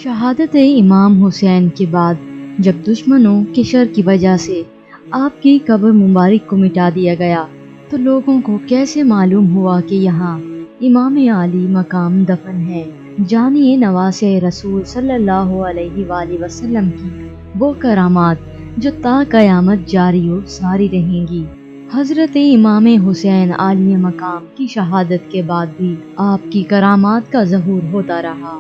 شہادت امام حسین کے بعد جب دشمنوں کے شر کی وجہ سے آپ کی قبر مبارک کو مٹا دیا گیا تو لوگوں کو کیسے معلوم ہوا کہ یہاں امام عالی مقام دفن ہے؟ جانیے نواسہ رسول صلی اللہ علیہ وآلہ وسلم کی وہ کرامات جو تا قیامت جاری و ساری رہیں گی۔ حضرت امام حسین عالی مقام کی شہادت کے بعد بھی آپ کی کرامات کا ظہور ہوتا رہا۔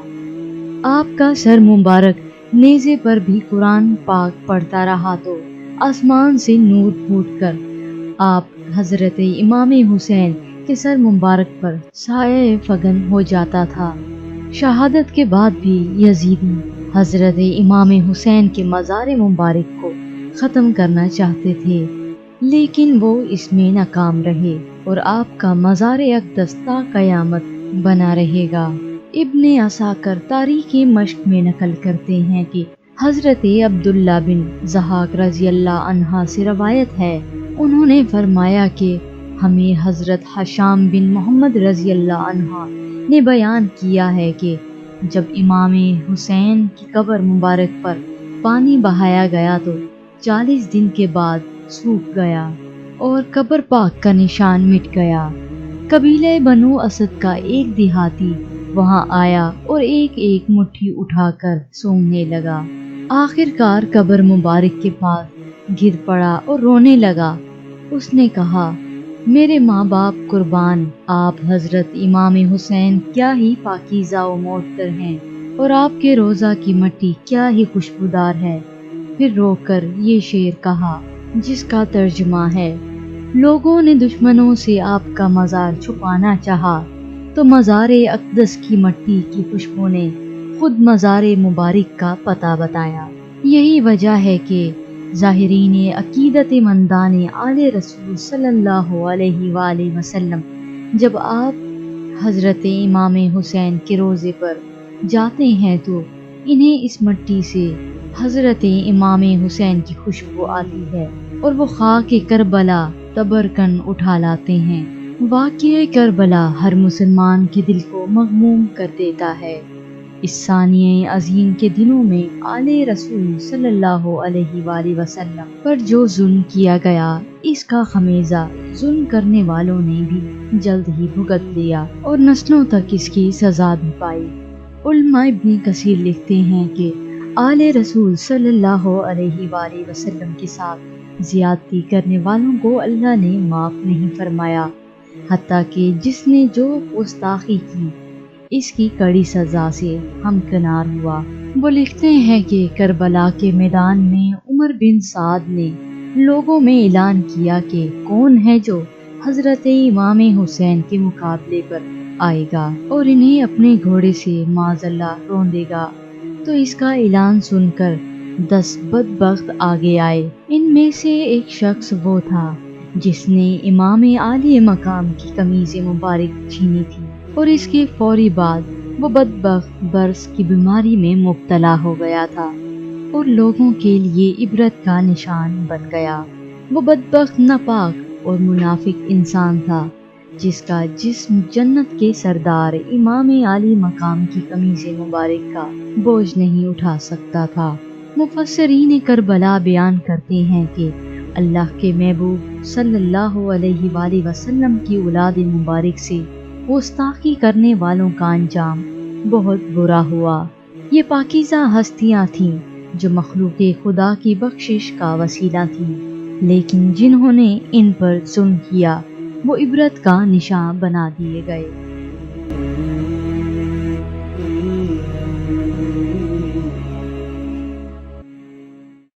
آپ کا سر مبارک نیزے پر بھی قرآن پاک پڑھتا رہا تو آسمان سے نور پھوٹ کر آپ حضرت امام حسین کے سر مبارک پر سایہ فگن ہو جاتا تھا۔ شہادت کے بعد بھی یزیدی حضرت امام حسین کے مزار مبارک کو ختم کرنا چاہتے تھے، لیکن وہ اس میں ناکام رہے اور آپ کا مزار اقدس تا قیامت بنا رہے گا۔ ابن عساکر تاریخ مشق میں نقل کرتے ہیں کہ حضرت عبداللہ بن ضحاک رضی اللہ عنہ سے روایت ہے، انہوں نے فرمایا کہ ہمیں حضرت ہشام بن محمد رضی اللہ عنہ نے بیان کیا ہے کہ جب امام حسین کی قبر مبارک پر پانی بہایا گیا تو 40 دن کے بعد سوکھ گیا اور قبر پاک کا نشان مٹ گیا۔ قبیلہ بنو اسد کا ایک دیہاتی وہاں آیا اور ایک ایک مٹھی اٹھا کر سونگنے لگا۔ آخر کار قبر مبارک کے پاس گر پڑا اور رونے لگا۔ اس نے کہا، میرے ماں باپ قربان، آپ حضرت امام حسین کیا ہی پاکیزہ و معطر ہیں اور آپ کے روضہ کی مٹی کیا ہی خوشبودار ہے۔ پھر رو کر یہ شعر کہا جس کا ترجمہ ہے، لوگوں نے دشمنوں سے آپ کا مزار چھپانا چاہا تو مزار اقدس کی مٹی کی خوشبو نے خود مزار مبارک کا پتہ بتایا۔ یہی وجہ ہے کہ ظاہرین عقیدت مندان آل رسول صلی اللہ علیہ وآلہ وسلم جب آپ حضرت امام حسین کے روضے پر جاتے ہیں تو انہیں اس مٹی سے حضرت امام حسین کی خوشبو آتی ہے اور وہ خاک کربلا تبرکن اٹھا لاتے ہیں۔ واقعہ کربلا ہر مسلمان کے دل کو مغموم کر دیتا ہے۔ اس ثانیہ عظیم کے دنوں میں آل رسول صلی اللہ علیہ وآلہ وسلم پر جو ظلم کیا گیا، اس کا خمیازہ ظلم کرنے والوں نے بھی جلد ہی بھگت لیا اور نسلوں تک اس کی سزا بھی پائی۔ علماء ابن کثیر لکھتے ہیں کہ آل رسول صلی اللہ علیہ وآلہ وسلم کے ساتھ زیادتی کرنے والوں کو اللہ نے معاف نہیں فرمایا، حتیٰ کہ جس نے جو گستاخی کی اس کی کڑی سزا سے ہمکنار ہوا۔ وہ لکھتے ہیں کہ کربلا کے میدان میں عمر بن سعد نے لوگوں میں اعلان کیا کہ کون ہے جو حضرت امام حسین کے مقابلے پر آئے گا اور انہیں اپنے گھوڑے سے معاذ اللہ روندے گا۔ تو اس کا اعلان سن کر 10 بدبخت آگے آئے۔ ان میں سے ایک شخص وہ تھا جس نے امام عالی مقام کی قمیض مبارک چھینی تھی اور اس کے فوری بعد وہ بدبخت برس کی بیماری میں مبتلا ہو گیا تھا اور لوگوں کے لیے عبرت کا نشان بن گیا۔ وہ بدبخت ناپاک اور منافق انسان تھا جس کا جسم جنت کے سردار امام عالی مقام کی قمیض مبارک کا بوجھ نہیں اٹھا سکتا تھا۔ مفسرین کربلا بیان کرتے ہیں کہ اللہ کے محبوب صلی اللہ علیہ وآلہ وسلم کی اولاد مبارک سے گستاخی کرنے والوں کا انجام بہت برا ہوا۔ یہ پاکیزہ ہستیاں تھیں جو مخلوق خدا کی بخشش کا وسیلہ تھیں، لیکن جنہوں نے ان پر ظلم کیا وہ عبرت کا نشان بنا دیے گئے۔